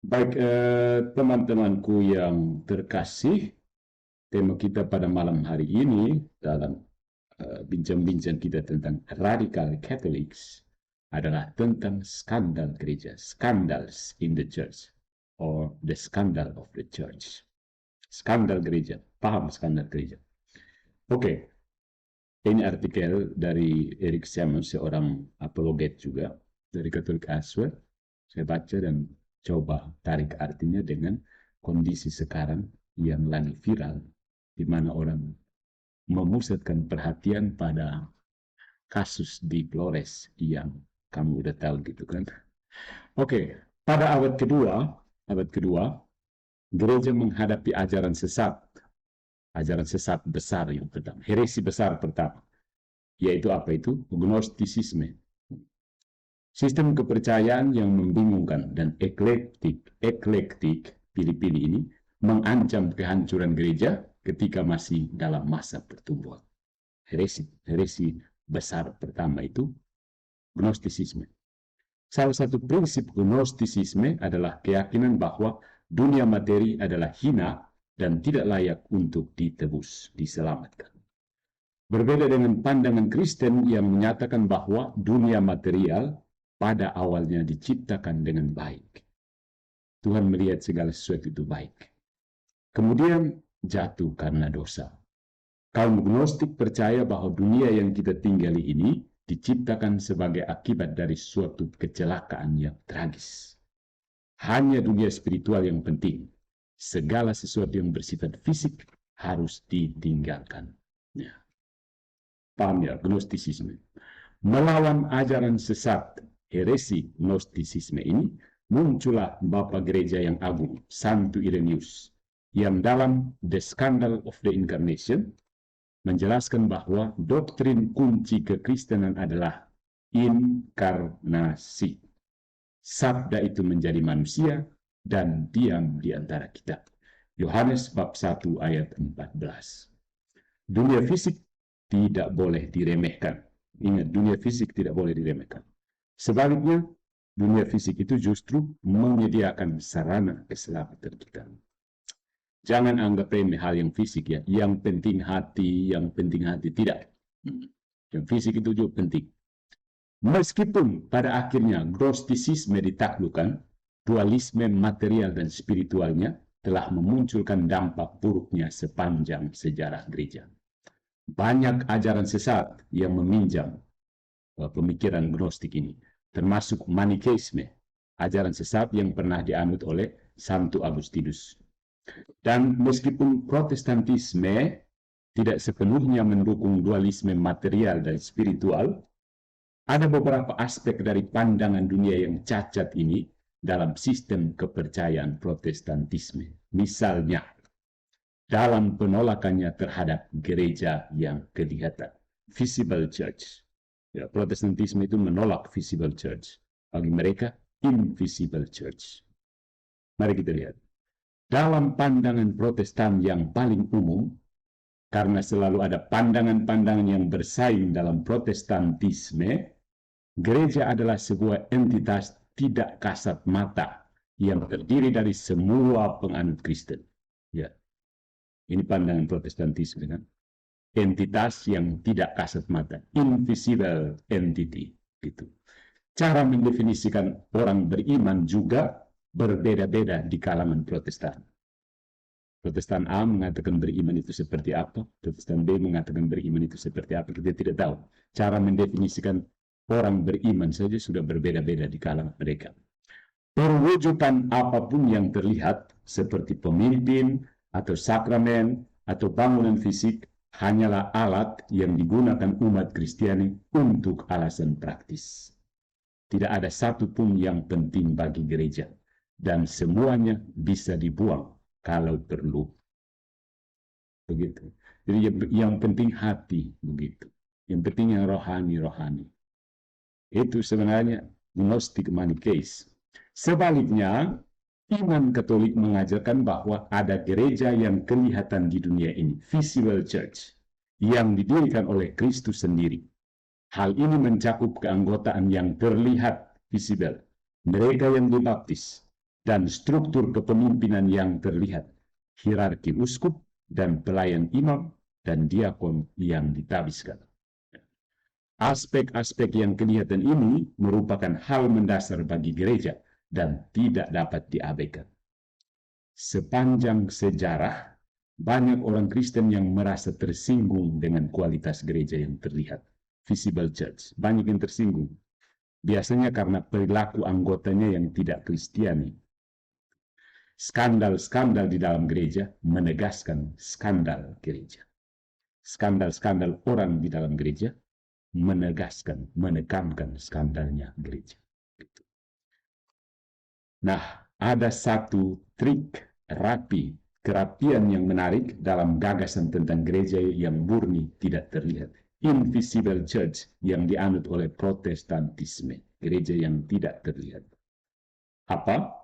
Baik, teman-temanku yang terkasih, tema kita pada malam hari ini dalam bincang-bincang kita tentang radical Catholics adalah tentang skandal gereja, scandals in the church, or the scandal of the church. Skandal gereja, paham skandal gereja? Oke, ini artikel dari Eric Sammons, seorang apologet juga dari Katolik Aswell. Saya baca dan coba tarik artinya dengan kondisi sekarang yang lagi viral, di mana orang memusatkan perhatian pada kasus di Flores yang kamu udah tahu gitu kan. Oke, pada abad kedua, gereja menghadapi ajaran sesat besar yang pertama, heresi besar pertama, yaitu apa itu? Gnostisisme. Sistem kepercayaan yang membingungkan dan eklektik pilih-pilih ini mengancam kehancuran gereja ketika masih dalam masa pertumbuhan. Heresi besar pertama itu Gnostisisme. Salah satu prinsip Gnostisisme adalah keyakinan bahwa dunia materi adalah hina dan tidak layak untuk ditebus, diselamatkan. Berbeda dengan pandangan Kristen yang menyatakan bahwa dunia material pada awalnya diciptakan dengan baik. Tuhan melihat segala sesuatu itu baik. Kemudian jatuh karena dosa. Kaum Gnostik percaya bahwa dunia yang kita tinggali ini diciptakan sebagai akibat dari suatu kecelakaan yang tragis. Hanya dunia spiritual yang penting. Segala sesuatu yang bersifat fisik harus ditinggalkan. Ya. Paham ya, Gnostisisme. Melawan ajaran sesat heresi Gnostisisme ini, muncullah Bapa Gereja yang Agung, Santo Irenaeus, yang dalam The Scandal of the Incarnation menjelaskan bahwa doktrin kunci kekristenan adalah inkarnasi. Sabda itu menjadi manusia dan diam di antara kita. Yohanes bab 1 ayat 14. Dunia fisik tidak boleh diremehkan. Ingat, dunia fisik tidak boleh diremehkan. Sebaliknya, dunia fisik itu justru menyediakan sarana keselamatan kita. Jangan anggap remeh hal yang fisik ya. Yang penting hati, tidak. Yang fisik itu juga penting. Meskipun pada akhirnya Gnostisisme ditaklukkan, dualisme material dan spiritualnya telah memunculkan dampak buruknya sepanjang sejarah gereja. Banyak ajaran sesat yang meminjam pemikiran Gnostik ini, termasuk Manikeisme, ajaran sesat yang pernah dianut oleh Santo Agustinus. Dan meskipun Protestantisme tidak sepenuhnya mendukung dualisme material dan spiritual, ada beberapa aspek dari pandangan dunia yang cacat ini dalam sistem kepercayaan Protestantisme. Misalnya, dalam penolakannya terhadap gereja yang kelihatan, visible church. Ya, Protestantisme itu menolak visible church. Bagi mereka, invisible church. Mari kita lihat. Dalam pandangan Protestan yang paling umum, karena selalu ada pandangan-pandangan yang bersaing dalam Protestantisme, gereja adalah sebuah entitas tidak kasat mata yang terdiri dari semua penganut Kristen. Ya. Ini pandangan Protestantisme kan. Entitas yang tidak kasat mata, invisible entity gitu. Cara mendefinisikan orang beriman juga berbeda-beda di kalangan Protestan. Protestan A mengatakan beriman itu seperti apa, Protestan B mengatakan beriman itu seperti apa, kita tidak tahu. Cara mendefinisikan orang beriman saja sudah berbeda-beda di kalangan mereka. Perwujudan apapun yang terlihat, seperti pemimpin, atau sakramen, atau bangunan fisik, hanyalah alat yang digunakan umat Kristiani untuk alasan praktis. Tidak ada satupun yang penting bagi gereja, dan semuanya bisa dibuang kalau perlu. Begitu. Jadi yang penting hati, begitu. Yang penting yang rohani. Itu sebenarnya Gnostik Manikeis. Sebaliknya, iman Katolik mengajarkan bahwa ada gereja yang kelihatan di dunia ini, visible church, yang didirikan oleh Kristus sendiri. Hal ini mencakup keanggotaan yang terlihat, visible. Mereka yang dibaptis, dan struktur kepemimpinan yang terlihat, hierarki uskup dan pelayan imam dan diakon yang ditabiskan. Aspek-aspek yang kelihatan ini merupakan hal mendasar bagi gereja dan tidak dapat diabaikan. Sepanjang sejarah, banyak orang Kristen yang merasa tersinggung dengan kualitas gereja yang terlihat, visible church. Banyak yang tersinggung, biasanya karena perilaku anggotanya yang tidak Kristiani. Skandal-skandal di dalam gereja menegaskan skandal gereja. Skandal-skandal orang di dalam gereja menegaskan, menekankan skandalnya gereja. Nah, ada satu trik rapi, kerapian yang menarik dalam gagasan tentang gereja yang murni tidak terlihat. Invisible church yang dianut oleh Protestantisme, gereja yang tidak terlihat. Apa?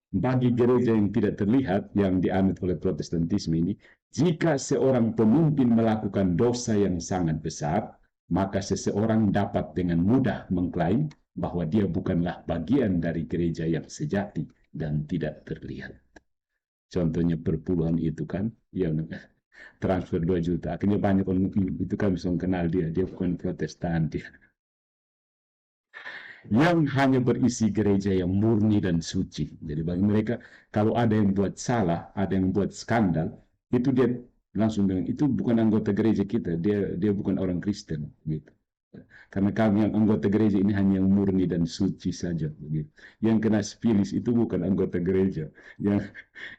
Bagi gereja yang tidak terlihat yang dianut oleh Protestantisme ini, jika seorang pemimpin melakukan dosa yang sangat besar, maka seseorang dapat dengan mudah mengklaim bahwa dia bukanlah bagian dari gereja yang sejati dan tidak terlihat. Contohnya perpuluhan itu kan, yang transfer 2 juta, akhirnya banyak orang itu kan bisa kenal dia bukan Protestan dia. Yang hanya berisi gereja yang murni dan suci. Jadi bagi mereka, kalau ada yang buat salah, ada yang buat skandal, itu dia langsung bilang, itu bukan anggota gereja kita, dia bukan orang Kristen. Gitu. Karena kami yang anggota gereja ini hanya yang murni dan suci saja. Gitu. Yang kena spilis itu bukan anggota gereja. Yang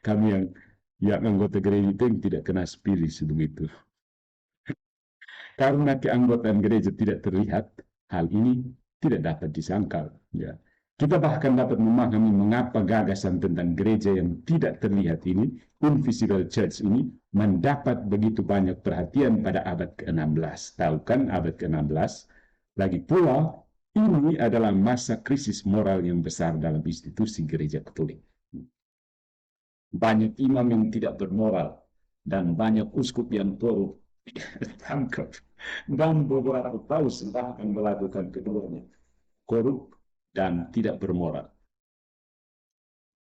kami yang anggota gereja itu yang tidak kena spilis begitu. Karena keanggotaan gereja tidak terlihat, hal ini tidak dapat disangkal. Ya. Kita bahkan dapat memahami mengapa gagasan tentang gereja yang tidak terlihat ini, invisible church ini, mendapat begitu banyak perhatian pada abad ke-16. Tahu kan abad ke-16? Lagi pula, ini adalah masa krisis moral yang besar dalam institusi gereja Katolik. Banyak imam yang tidak bermoral, dan banyak uskup yang korup ditangkap. Dan beberapa paus bahkan melakukan keduanya, korup dan tidak bermoral.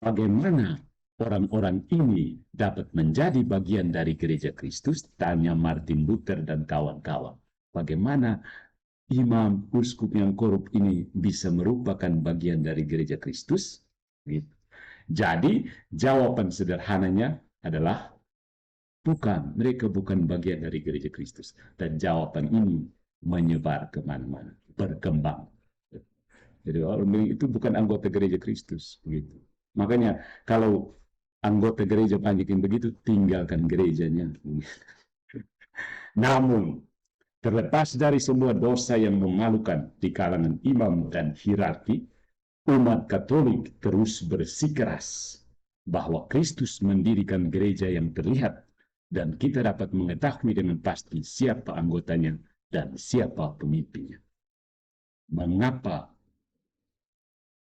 Bagaimana orang-orang ini dapat menjadi bagian dari gereja Kristus? Tanya Martin Luther dan kawan-kawan. Bagaimana imam uskup yang korup ini bisa merupakan bagian dari gereja Kristus? Gitu. Jadi jawaban sederhananya adalah bukan, mereka bukan bagian dari gereja Kristus. Dan jawaban ini menyebar kemana-mana, berkembang. Jadi orang bilang itu bukan anggota gereja Kristus. Begitu. Makanya kalau anggota gereja banyak yang begitu, tinggalkan gerejanya. Namun, terlepas dari semua dosa yang memalukan di kalangan imam dan hierarki, umat Katolik terus bersikeras bahwa Kristus mendirikan gereja yang terlihat, dan kita dapat mengetahui dengan pasti siapa anggotanya dan siapa pemimpinnya. Mengapa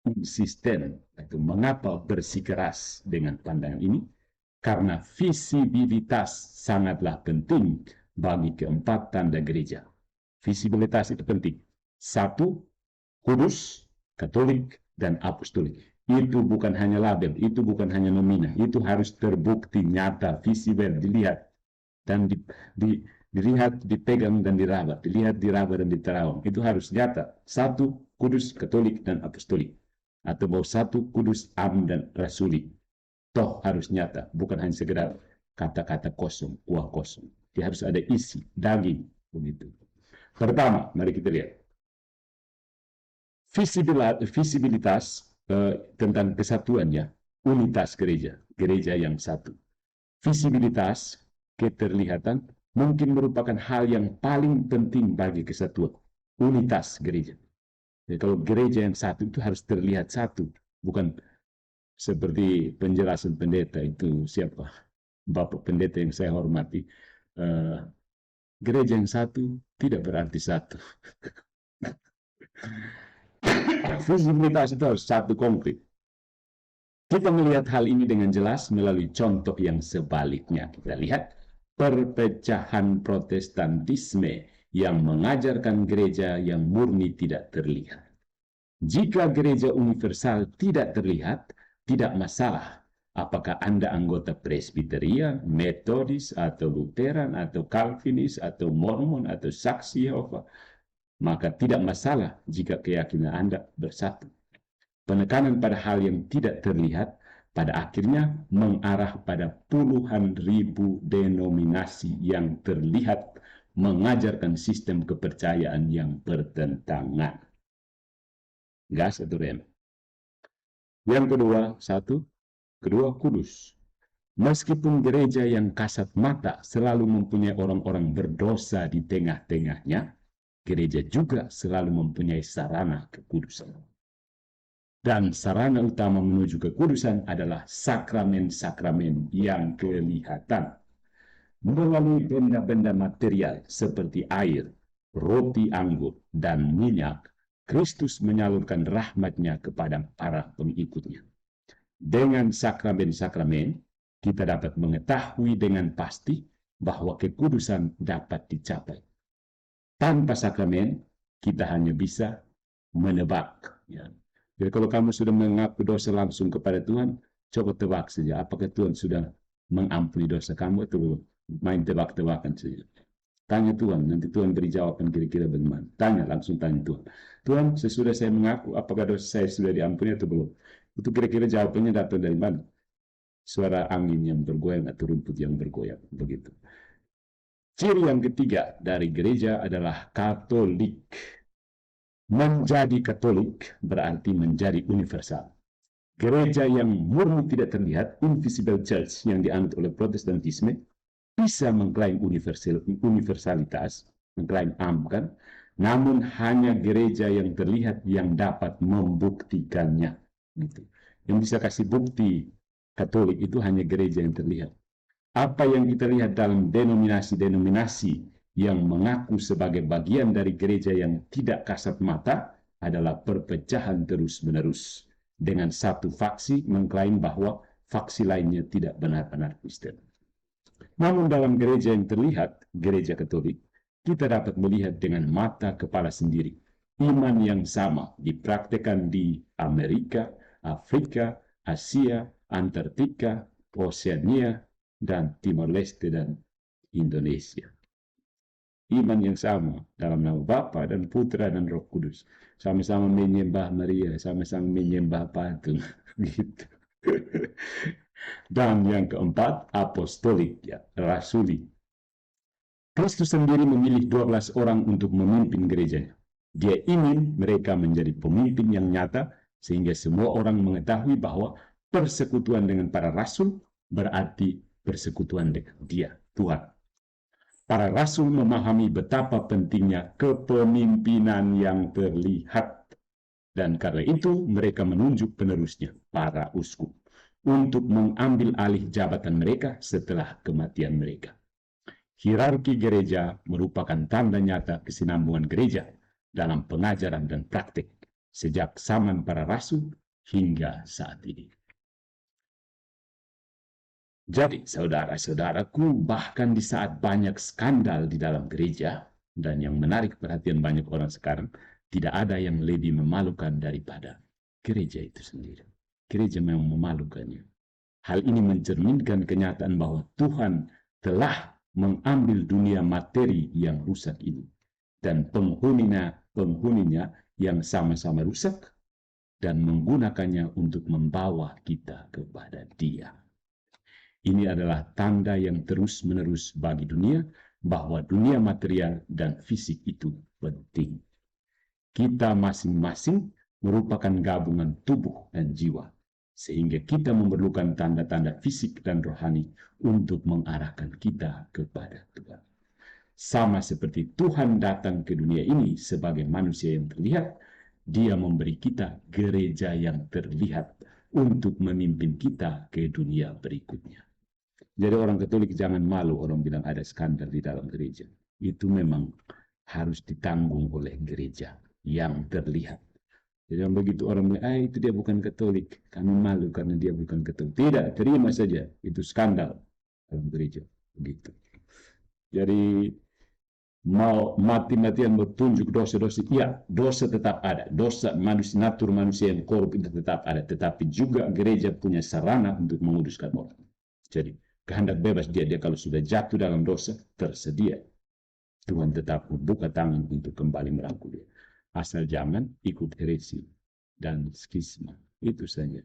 konsisten atau mengapa bersikeras dengan pandangan ini? Karena visibilitas sangatlah penting bagi keempat tanda gereja. Visibilitas itu penting. 1, kudus, Katolik, dan apostolik. Itu bukan hanya label, itu bukan hanya nomina, itu harus terbukti, nyata, visible, dilihat, dan dilihat, dipegang, dan diraba, dilihat, diraba, dan diterawang. Itu harus nyata. 1, kudus, Katolik, dan apostolik. Atau bahwa 1, kudus, am, dan rasuli. Toh harus nyata, bukan hanya sekedar kata-kata kosong, kuah kosong. Dia harus ada isi, daging, begitu. Pertama, mari kita lihat. Visibilitas tentang kesatuannya, unitas gereja, gereja yang satu. Visibilitas, keterlihatan, mungkin merupakan hal yang paling penting bagi kesatuan, unitas gereja. Jadi kalau gereja yang satu itu harus terlihat satu, bukan seperti penjelasan pendeta itu siapa? Bapak pendeta yang saya hormati. Gereja yang satu tidak berarti satu. Visibilitas itu harus satu konkret. Kita melihat hal ini dengan jelas melalui contoh yang sebaliknya. Kita lihat perpecahan Protestantisme yang mengajarkan gereja yang murni tidak terlihat. Jika gereja universal tidak terlihat, Tidak masalah apakah Anda anggota Presbyterian, Metodis, atau Lutheran, atau Calvinis, atau Mormon, atau Saksi Yehova. Maka tidak masalah jika keyakinan Anda bersatu. Penekanan pada hal yang tidak terlihat pada akhirnya mengarah pada puluhan ribu denominasi yang terlihat mengajarkan sistem kepercayaan yang bertentangan. Gas atau rem? Yang kedua, kudus. Meskipun gereja yang kasat mata selalu mempunyai orang-orang berdosa di tengah-tengahnya, gereja juga selalu mempunyai sarana kekudusan. Dan sarana utama menuju kekudusan adalah sakramen-sakramen yang kelihatan. Melalui benda-benda material seperti air, roti anggur, dan minyak, Kristus menyalurkan rahmat-Nya kepada para pengikutnya. Dengan sakramen-sakramen, kita dapat mengetahui dengan pasti bahwa kekudusan dapat dicapai. Tanpa sakramen, kita hanya bisa menebak. Ya. Jadi kalau kamu sudah mengaku dosa langsung kepada Tuhan, coba tebak saja apakah Tuhan sudah mengampuni dosa kamu atau main tebak-tebakan saja. Tanya Tuhan, nanti Tuhan beri jawaban kira-kira bagaimana. Langsung tanya Tuhan. Tuhan, sesudah saya mengaku, apakah dosa saya sudah diampuni atau belum? Itu kira-kira jawabannya datang dari mana? Suara angin yang bergoyang atau rumput yang bergoyang, begitu. Ciri yang ketiga dari gereja adalah Katolik. Menjadi Katolik berarti menjadi universal. Gereja yang murni tidak terlihat, invisible church yang dianut oleh Protestantisme, bisa mengklaim universalitas, mengklaim kan? Namun hanya gereja yang terlihat yang dapat membuktikannya. Gitu. Yang bisa kasih bukti Katolik itu hanya gereja yang terlihat. Apa yang kita lihat dalam denominasi-denominasi yang mengaku sebagai bagian dari gereja yang tidak kasat mata adalah perpecahan terus-menerus. Dengan satu faksi mengklaim bahwa faksi lainnya tidak benar-benar Kristen. Namun dalam gereja yang terlihat, gereja Katolik, kita dapat melihat dengan mata kepala sendiri. Iman yang sama dipraktekkan di Amerika, Afrika, Asia, Antartika, Oseania, dan Timor Leste dan Indonesia. Iman yang sama dalam nama Bapa dan Putra dan Roh Kudus. Sama-sama menyembah Maria, sama-sama menyembah patung. Gitu. Dan yang keempat, apostolik, ya, rasuli. Kristus sendiri memilih 12 orang untuk memimpin gerejanya. Dia ingin mereka menjadi pemimpin yang nyata, sehingga semua orang mengetahui bahwa persekutuan dengan para rasul berarti persekutuan dengan Dia, Tuhan. Para rasul memahami betapa pentingnya kepemimpinan yang terlihat. Dan karena itu mereka menunjuk penerusnya, para uskup, untuk mengambil alih jabatan mereka setelah kematian mereka. Hierarki gereja merupakan tanda nyata kesinambungan gereja dalam pengajaran dan praktik sejak zaman para rasul hingga saat ini. Jadi, saudara-saudaraku, bahkan di saat banyak skandal di dalam gereja, dan yang menarik perhatian banyak orang sekarang, tidak ada yang lebih memalukan daripada gereja itu sendiri. Gereja memang memalukannya. Hal ini mencerminkan kenyataan bahwa Tuhan telah mengambil dunia materi yang rusak ini, dan penghuninya yang sama-sama rusak, dan menggunakannya untuk membawa kita kepada Dia. Ini adalah tanda yang terus-menerus bagi dunia bahwa dunia material dan fisik itu penting. Kita masing-masing merupakan gabungan tubuh dan jiwa, sehingga kita memerlukan tanda-tanda fisik dan rohani untuk mengarahkan kita kepada Tuhan. Sama seperti Tuhan datang ke dunia ini sebagai manusia yang terlihat, Dia memberi kita gereja yang terlihat untuk memimpin kita ke dunia berikutnya. Jadi orang Katolik jangan malu orang bilang ada skandal di dalam gereja. Itu memang harus ditanggung oleh gereja yang terlihat. Jadi begitu orang bilang, itu dia bukan Katolik, kami malu karena dia bukan Katolik. Tidak, terima saja, itu skandal dalam gereja. Begitu. Jadi mau mati-matian bertunjuk dosa-dosa, ya dosa tetap ada, dosa manusia, natur manusia yang korup itu tetap ada, tetapi juga gereja punya sarana untuk menguduskan orang. Jadi kehendak bebas dia kalau sudah jatuh dalam dosa, tersedia Tuhan tetap membuka tangan untuk kembali merangkul dia. Asal jangan ikut heresi dan skisma, itu saja.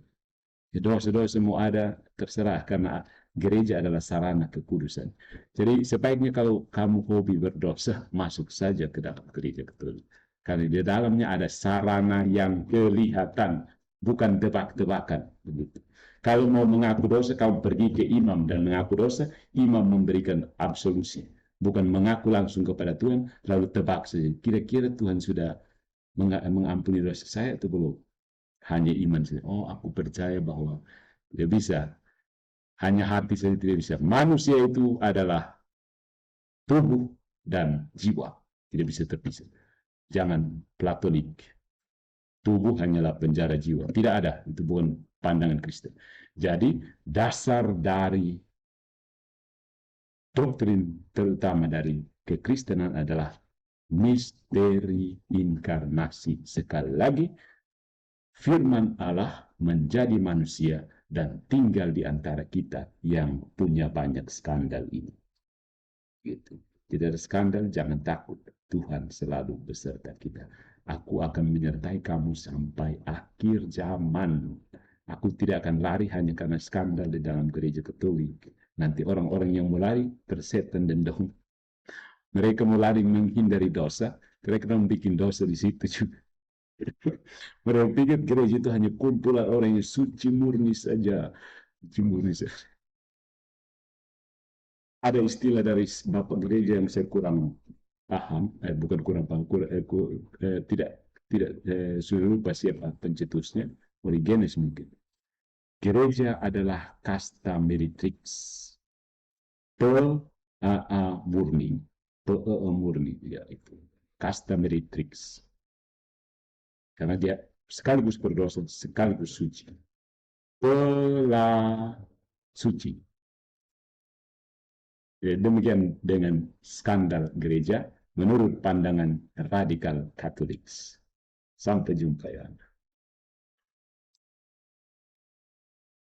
Dosa-dosa mau ada, terserah, karena gereja adalah sarana kekudusan. Jadi sebaiknya kalau kamu hobi berdosa, masuk saja ke dalam gereja Katolik. Karena di dalamnya ada sarana yang kelihatan, bukan tebak-tebakan. Begitu. Kalau mau mengaku dosa, kamu pergi ke imam dan mengaku dosa, imam memberikan absolusi. Bukan mengaku langsung kepada Tuhan, lalu tebak saja. Kira-kira Tuhan sudah mengampuni dosa saya atau belum? Hanya iman saja. Oh, aku percaya bahwa tidak bisa. Hanya hati saja tidak bisa. Manusia itu adalah tubuh dan jiwa. Tidak bisa terpisah. Jangan platonik. Tubuh hanyalah penjara jiwa. Tidak ada. Itu bukan pandangan Kristen. Jadi, dasar dari doktrin terutama dari kekristenan adalah misteri inkarnasi. Sekali lagi, firman Allah menjadi manusia dan tinggal di antara kita yang punya banyak skandal ini. Gitu. Tidak ada skandal, jangan takut. Tuhan selalu beserta kita. Aku akan menyertai kamu sampai akhir zaman. Aku tidak akan lari hanya karena skandal di dalam gereja Katolik. Nanti orang-orang yang mau lari tersetan dan dong. Mereka mau lari menghindari dosa, mereka membuat dosa di situ juga. Mereka pikir gereja itu hanya kumpulan orang yang suci murni saja. Suci murni saja. Ada istilah dari bapak gereja yang saya kurang paham, bukan kurang paham, tidak sudah lupa siapa pencetusnya, Origenes mungkin. Gereja adalah kasta meretrix, murni, murni, ya itu, kasta meretrix. Karena dia sekaligus berdosa, sekaligus suci. Telah suci. Demikian dengan skandal gereja menurut pandangan radikal Katolik. Sampai jumpa ya.